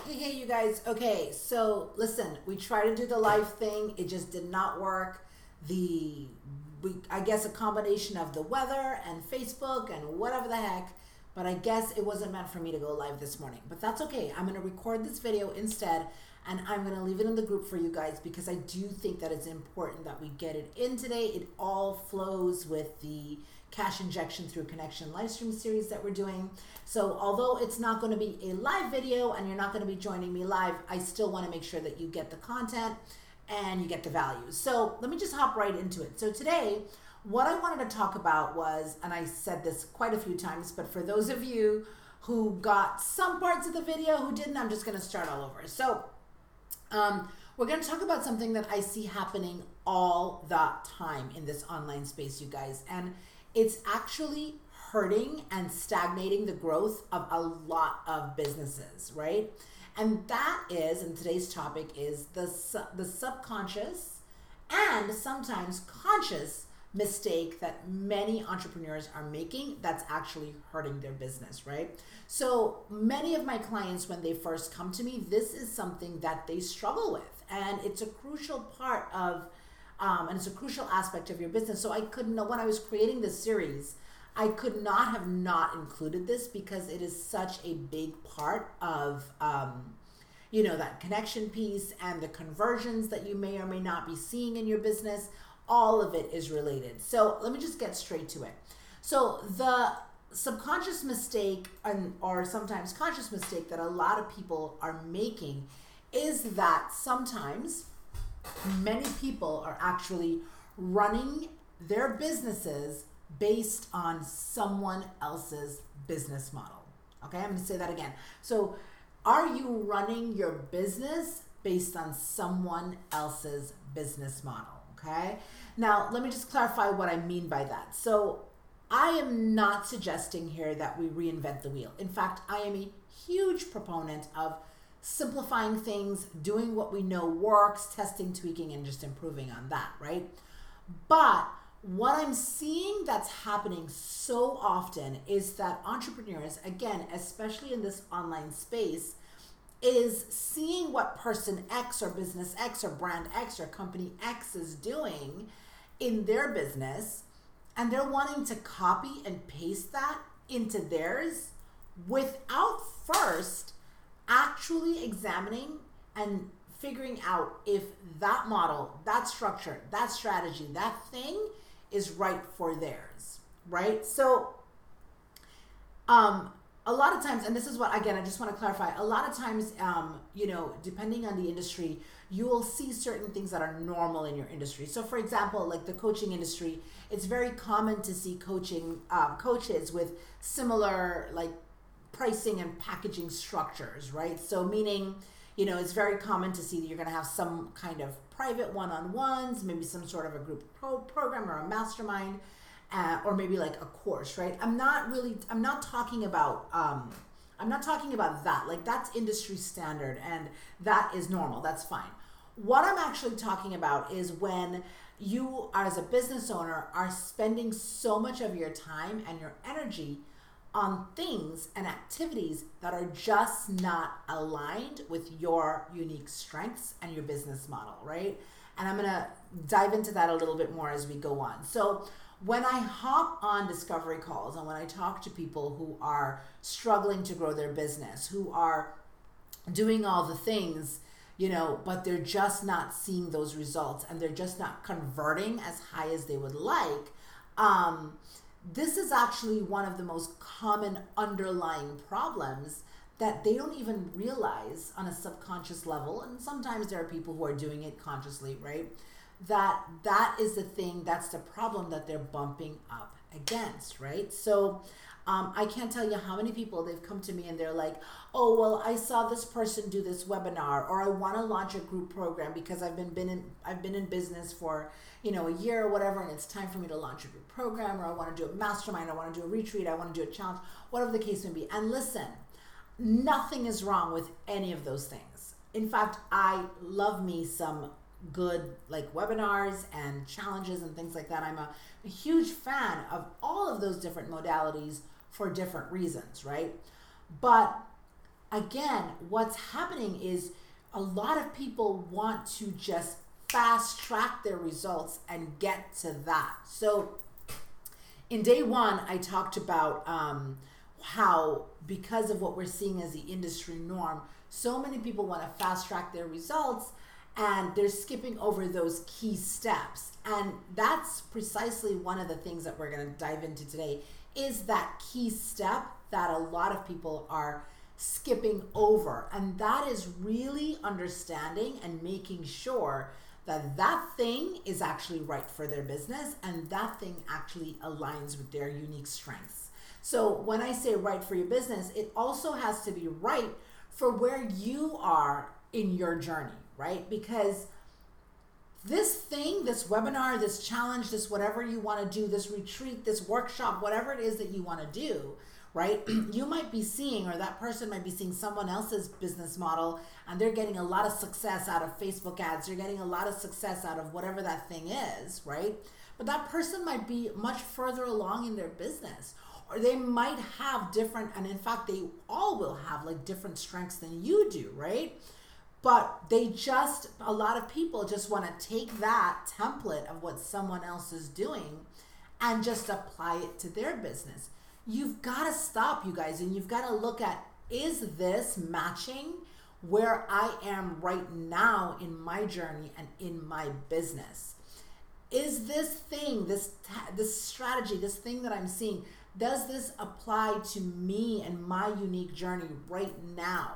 Hey, you guys. Okay, so listen, we tried to do the live thing. It just did not work. I guess a combination of the weather and Facebook and whatever the heck, but I guess it wasn't meant for me to go live this morning. But that's okay. I'm going to record this video instead, and I'm going to leave it in the group for you guys because I do think that it's important that we get it in today. It all flows with the cash injection through connection live stream series that we're doing. So although it's not going to be a live video and you're not going to be joining me live, I still want to make sure that you get the content and you get the value. So let me just hop right into it. So today, what I wanted to talk about was, and I said this quite a few times, but for those of you who got some parts of the video who didn't, I'm just going to start all over. So we're going to talk about something that I see happening all the time in this online space, you guys. And it's actually hurting and stagnating the growth of a lot of businesses, right? And that is, and today's topic is the subconscious and sometimes conscious mistake that many entrepreneurs are making that's actually hurting their business, right? So many of my clients, when they first come to me, this is something that they struggle with, and it's a crucial part of and it's a crucial aspect of your business. So I couldn't know when I was creating this series, I could not have not included this because it is such a big part of, that connection piece and the conversions that you may or may not be seeing in your business. All of it is related. So let me just get straight to it. So the subconscious mistake or sometimes conscious mistake that a lot of people are making is that sometimes many people are actually running their businesses based on someone else's business model. Okay, I'm going to say that again. So, are you running your business based on someone else's business model? Okay, now let me just clarify what I mean by that. So, I am not suggesting here that we reinvent the wheel. In fact, I am a huge proponent of simplifying things, doing what we know works, testing, tweaking, and just improving on that, right? But what I'm seeing that's happening so often is that entrepreneurs, again, especially in this online space, is seeing what person X or business X or brand X or company X is doing in their business, and they're wanting to copy and paste that into theirs without first actually examining and figuring out if that model, that structure, that strategy, that thing is right for theirs, right? So a lot of times, and this is what, again, I just want to clarify, a lot of times, depending on the industry, you will see certain things that are normal in your industry. So for example, like the coaching industry, it's very common to see coaches with similar like pricing and packaging structures, right? So meaning, it's very common to see that you're going to have some kind of private one-on-ones, maybe some sort of a group program or a mastermind, or maybe like a course, right? I'm not talking about that. Like that's industry standard and that is normal. That's fine. What I'm actually talking about is when you, as a business owner, are spending so much of your time and your energy on things and activities that are just not aligned with your unique strengths and your business model, right? And I'm going to dive into that a little bit more as we go on. So when I hop on discovery calls and when I talk to people who are struggling to grow their business, who are doing all the things, but they're just not seeing those results and they're just not converting as high as they would like, this is actually one of the most common underlying problems that they don't even realize on a subconscious level. And sometimes there are people who are doing it consciously, right? That is the thing, that's the problem that they're bumping up against, right? So I can't tell you how many people they've come to me and they're like, oh, well, I saw this person do this webinar, or I want to launch a group program because I've been in business for a year or whatever, and it's time for me to launch a group program, or I want to do a mastermind, I want to do a retreat, I want to do a challenge, whatever the case may be. And listen, nothing is wrong with any of those things. In fact, I love me some good like webinars and challenges and things like that. I'm a huge fan of all of those different modalities for different reasons, right? But again, what's happening is a lot of people want to just fast track their results and get to that. So in day one, I talked about how, because of what we're seeing as the industry norm, so many people want to fast track their results and they're skipping over those key steps. And that's precisely one of the things that we're going to dive into today, is that key step that a lot of people are skipping over. And that is really understanding and making sure that that thing is actually right for their business and that thing actually aligns with their unique strengths. So when I say right for your business, it also has to be right for where you are in your journey, right? Because this thing, this webinar, this challenge, this whatever you want to do, this retreat, this workshop, whatever it is that you want to do, right? You might be seeing, or that person might be seeing someone else's business model and they're getting a lot of success out of Facebook ads. They're getting a lot of success out of whatever that thing is, right? But that person might be much further along in their business, or they might have different, and in fact, they all will have like different strengths than you do, right? But a lot of people just want to take that template of what someone else is doing and just apply it to their business. You've got to stop, you guys, and you've got to look at, is this matching where I am right now in my journey and in my business? Is this thing, this strategy, this thing that I'm seeing, does this apply to me and my unique journey right now?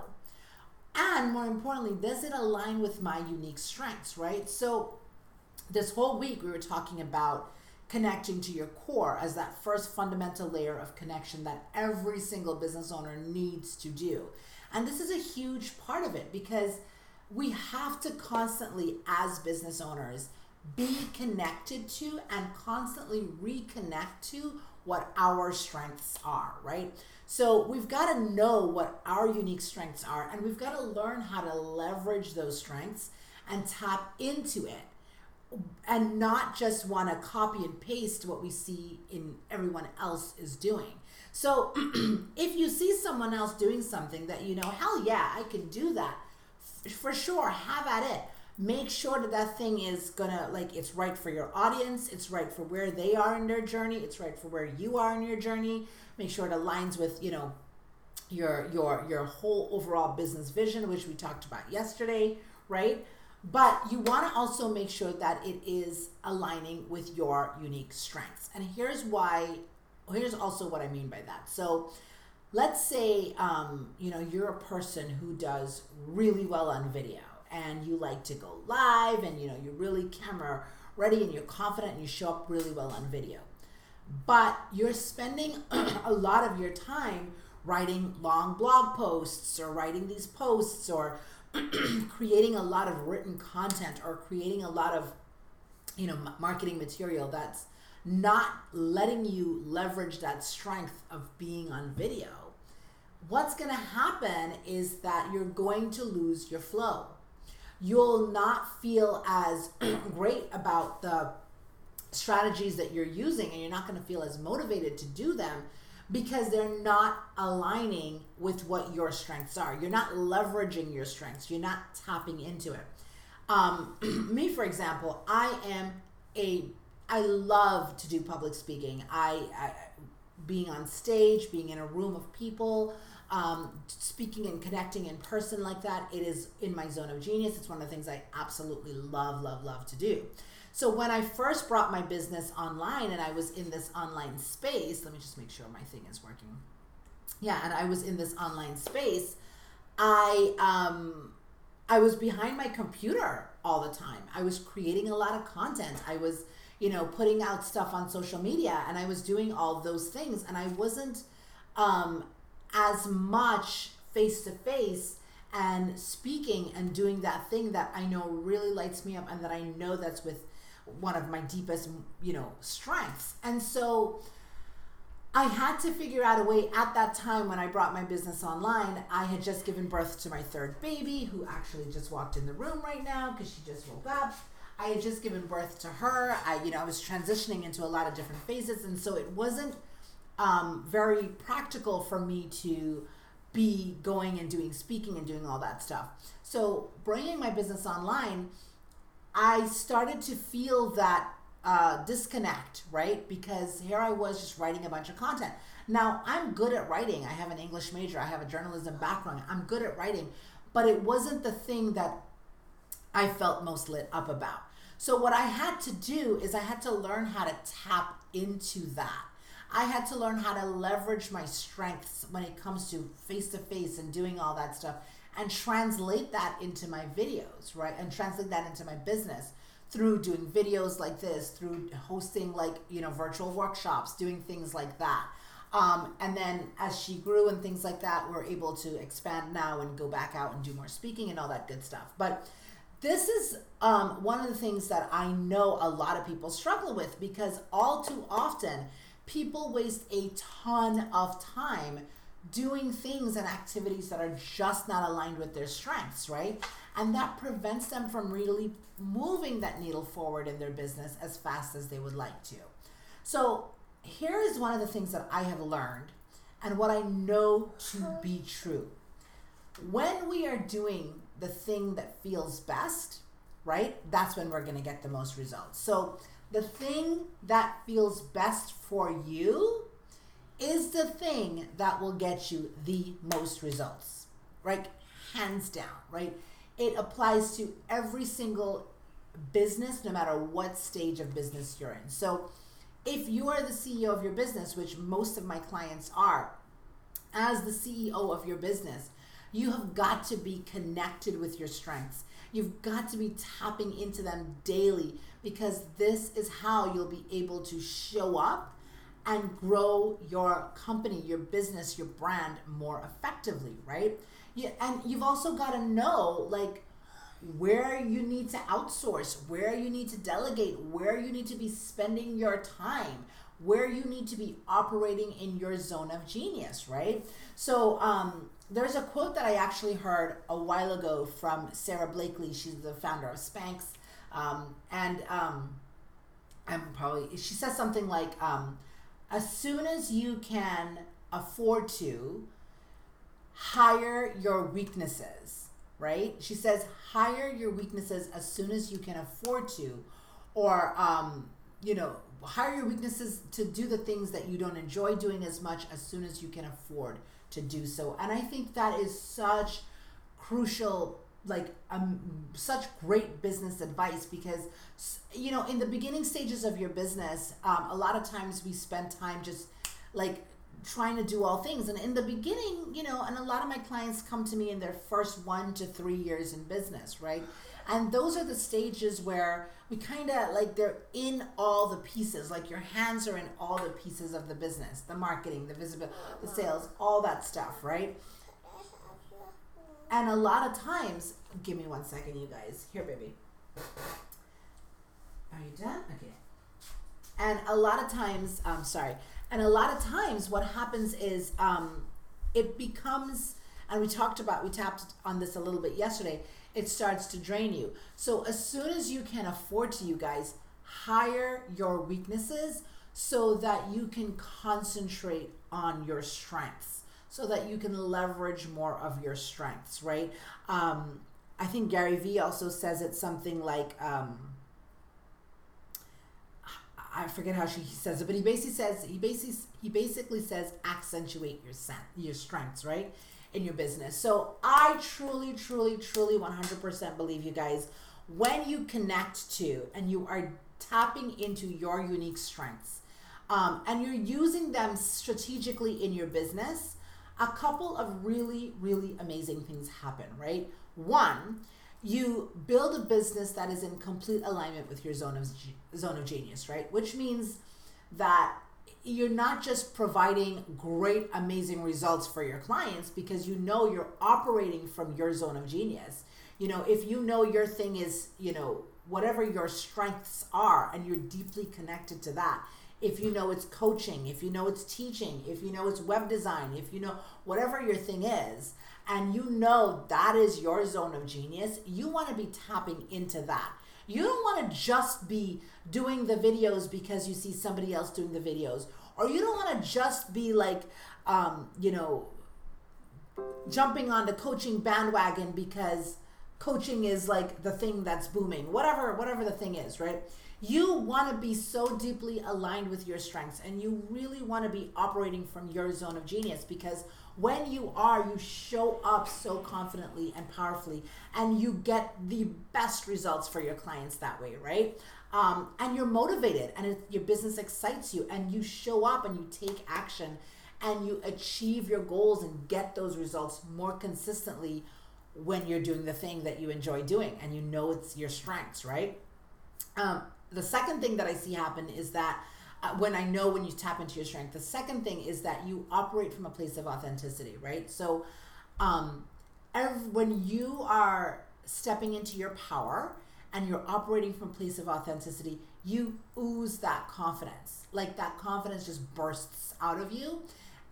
And more importantly, does it align with my unique strengths, right? So this whole week we were talking about connecting to your core as that first fundamental layer of connection that every single business owner needs to do. And this is a huge part of it, because we have to constantly, as business owners, be connected to and constantly reconnect to what our strengths are, right? So we've got to know what our unique strengths are, and we've got to learn how to leverage those strengths and tap into it, and not just want to copy and paste what we see in everyone else is doing. So if you see someone else doing something that, you know, hell yeah, I can do that, for sure, have at it. Make sure that that thing is gonna, like, it's right for your audience, it's right for where they are in their journey, it's right for where you are in your journey. Make sure it aligns with, you know, your whole overall business vision, which we talked about yesterday, right? But you want to also make sure that it is aligning with your unique strengths. And here's also what I mean by that. So let's say, you know, you're a person who does really well on video, and you like to go live, and, you know, you're really camera ready and you're confident and you show up really well on video. But you're spending a lot of your time writing long blog posts, or writing these posts, or creating a lot of written content, or creating a lot of, you know, marketing material that's not letting you leverage that strength of being on video. What's going to happen is that you're going to lose your flow. You'll not feel as great about the strategies that you're using, and you're not going to feel as motivated to do them, because they're not aligning with what your strengths are. You're not leveraging your strengths. You're not tapping into it. Me, for example, I love to do public speaking. Being on stage, being in a room of people, speaking and connecting in person like that, it is in my zone of genius. It's one of the things I absolutely love to do. So when I first brought my business online and I was in this online space, let me just make sure my thing is working. Yeah, and I was in this online space, I was behind my computer all the time. I was creating a lot of content. I was, you know, putting out stuff on social media, and I was doing all those things, and I wasn't as much face to face and speaking and doing that thing that I know really lights me up, and that I know that's with one of my deepest, you know, strengths. And so I had to figure out a way. At that time when I brought my business online, I had just given birth to my third baby, who actually just walked in the room right now because she just woke up. I had just given birth to her. I was transitioning into a lot of different phases, and so it wasn't very practical for me to be going and doing speaking and doing all that stuff. So bringing my business online, I started to feel that disconnect, right? Because here I was just writing a bunch of content. Now, I'm good at writing. I have an English major. I have a journalism background. I'm good at writing, but it wasn't the thing that I felt most lit up about. So what I had to do is I had to learn how to tap into that. I had to learn how to leverage my strengths when it comes to face-to-face and doing all that stuff, and translate that into my videos, right? And translate that into my business through doing videos like this, through hosting like, virtual workshops, doing things like that. And then as she grew and things like that, we're able to expand now and go back out and do more speaking and all that good stuff. But this is one of the things that I know a lot of people struggle with, because all too often people waste a ton of time doing things and activities that are just not aligned with their strengths, right? And that prevents them from really moving that needle forward in their business as fast as they would like to. So here is one of the things that I have learned and what I know to be true. When we are doing the thing that feels best, right? That's when we're going to get the most results. So the thing that feels best for you is the thing that will get you the most results, right? Hands down, right? It applies to every single business, no matter what stage of business you're in. So if you are the CEO of your business, which most of my clients are, as the CEO of your business, you have got to be connected with your strengths. You've got to be tapping into them daily, because this is how you'll be able to show up and grow your company, your business, your brand more effectively, right? And you've also got to know like where you need to outsource, where you need to delegate, where you need to be spending your time, where you need to be operating in your zone of genius, right? So there's a quote that I actually heard a while ago from Sarah Blakely. She's the founder of Spanx. She says something like, as soon as you can afford to, hire your weaknesses, right? She says, hire your weaknesses as soon as you can afford to, or, hire your weaknesses to do the things that you don't enjoy doing as much as soon as you can afford to do so. And I think that is such crucial, such great business advice, because, in the beginning stages of your business, a lot of times we spend time just like trying to do all things. And in the beginning, and a lot of my clients come to me in their first 1 to 3 years in business, right? And those are the stages where we kind of like, they're in all the pieces, like your hands are in all the pieces of the business, the marketing, the visibility, the sales, all that stuff, right? And a lot of times, give me 1 second, you guys. Here, baby. Are you done? Okay. And a lot of times, what happens is it becomes, and we tapped on this a little bit yesterday, it starts to drain you. So as soon as you can afford to, you guys, hire your weaknesses so that you can concentrate on your strengths, so that you can leverage more of your strengths, right? I think Gary Vee also says it something like, I forget how he says it, but he basically says accentuate your strengths, right, in your business. So I truly 100% believe, you guys, when you connect to and you are tapping into your unique strengths, and you're using them strategically in your business, a couple of really amazing things happen, right? One, you build a business that is in complete alignment with your zone of genius, right? Which means that you're not just providing great, amazing results for your clients because you're operating from your zone of genius. If your thing is, whatever your strengths are, and you're deeply connected to that. If it's coaching, if it's teaching, if it's web design, if whatever your thing is, and that is your zone of genius, you want to be tapping into that. You don't want to just be doing the videos because you see somebody else doing the videos, or you don't want to just be like, jumping on the coaching bandwagon because coaching is like the thing that's booming, whatever the thing is, right? You want to be so deeply aligned with your strengths, and you really want to be operating from your zone of genius, because when you show up so confidently and powerfully, and you get the best results for your clients that way, right? And you're motivated, and your business excites you, and you show up and you take action and you achieve your goals and get those results more consistently when you're doing the thing that you enjoy doing and you know it's your strengths, right? The second thing that I see happen is that when you tap into your strength, the second thing is that you operate from a place of authenticity, right? So when you are stepping into your power and you're operating from a place of authenticity, you ooze that confidence. Like that confidence just bursts out of you.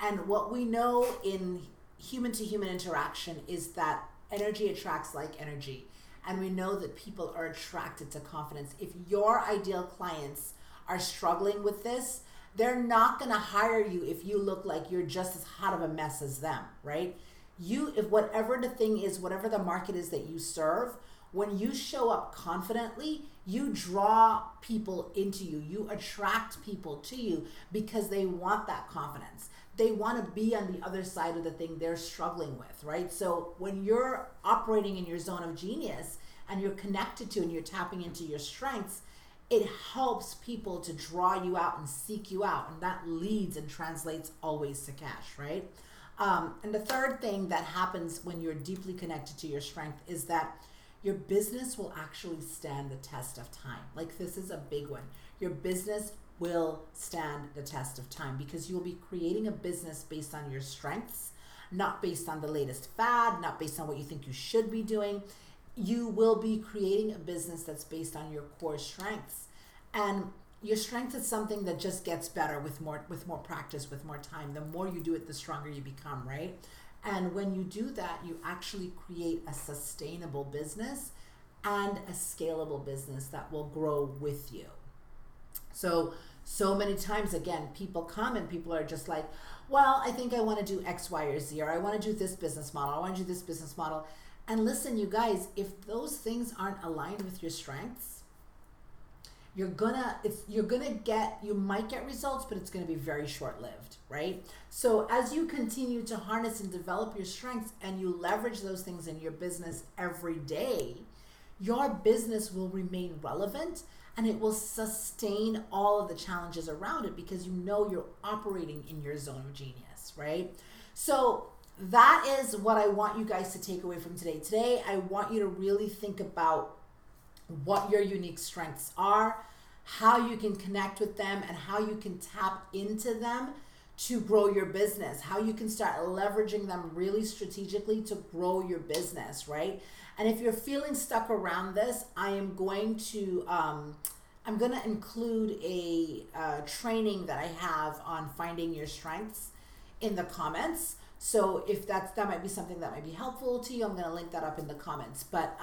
And what we know in human to human interaction is that energy attracts like energy. And we know that people are attracted to confidence. If your ideal clients are struggling with this, they're not going to hire you if you look like you're just as hot of a mess as them, right? If whatever the thing is, whatever the market is that you serve, when you show up confidently, you draw people into you. You attract people to you because they want that confidence. They want to be on the other side of the thing they're struggling with, right? So when you're operating in your zone of genius and you're connected to and you're tapping into your strengths, it helps people to draw you out and seek you out. And that leads and translates always to cash, right? And the third thing that happens when you're deeply connected to your strength is that your business will actually stand the test of time. Like, this is a big one. Your business will stand the test of time because you'll be creating a business based on your strengths, not based on the latest fad, not based on what you think you should be doing. You will be creating a business that's based on your core strengths. And your strength is something that just gets better with more practice, with more time. The more you do it, the stronger you become, right? And when you do that, you actually create a sustainable business and a scalable business that will grow with you. So many times, again, people come and people are just like, well, I think I want to do X, Y, or Z, or I want to do this business model. I want to do this business model. And listen, you guys, if those things aren't aligned with your strengths, you might get results, but it's going to be very short-lived, right? So as you continue to harness and develop your strengths and you leverage those things in your business every day, your business will remain relevant and it will sustain all of the challenges around it because you know you're operating in your zone of genius, right? So that is what I want you guys to take away from today. Today, I want you to really think about what your unique strengths are, how you can connect with them, and how you can tap into them to grow your business, how you can start leveraging them really strategically to grow your business, right? And if you're feeling stuck around this, I'm going to include a training that I have on finding your strengths in the comments. So if that might be something that might be helpful to you, I'm going to link that up in the comments. But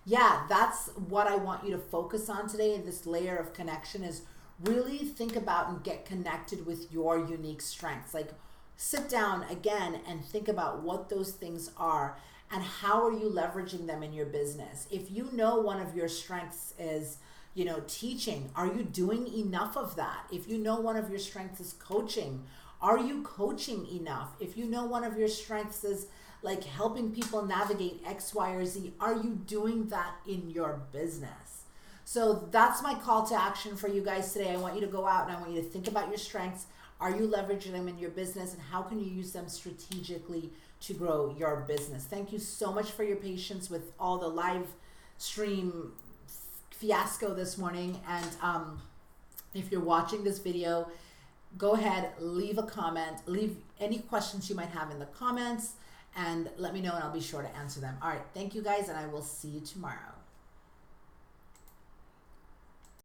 yeah, that's what I want you to focus on today in this layer of connection, is really think about and get connected with your unique strengths. Like, sit down again and think about what those things are and how are you leveraging them in your business. If you know one of your strengths is, teaching, are you doing enough of that? If you know one of your strengths is coaching, are you coaching enough? If you know one of your strengths is like helping people navigate X, Y, or Z, are you doing that in your business? So that's my call to action for you guys today. I want you to go out and I want you to think about your strengths. Are you leveraging them in your business, and how can you use them strategically to grow your business? Thank you so much for your patience with all the live stream fiasco this morning. And if you're watching this video, go ahead, leave a comment, leave any questions you might have in the comments, and let me know and I'll be sure to answer them. All right, thank you guys, and I will see you tomorrow.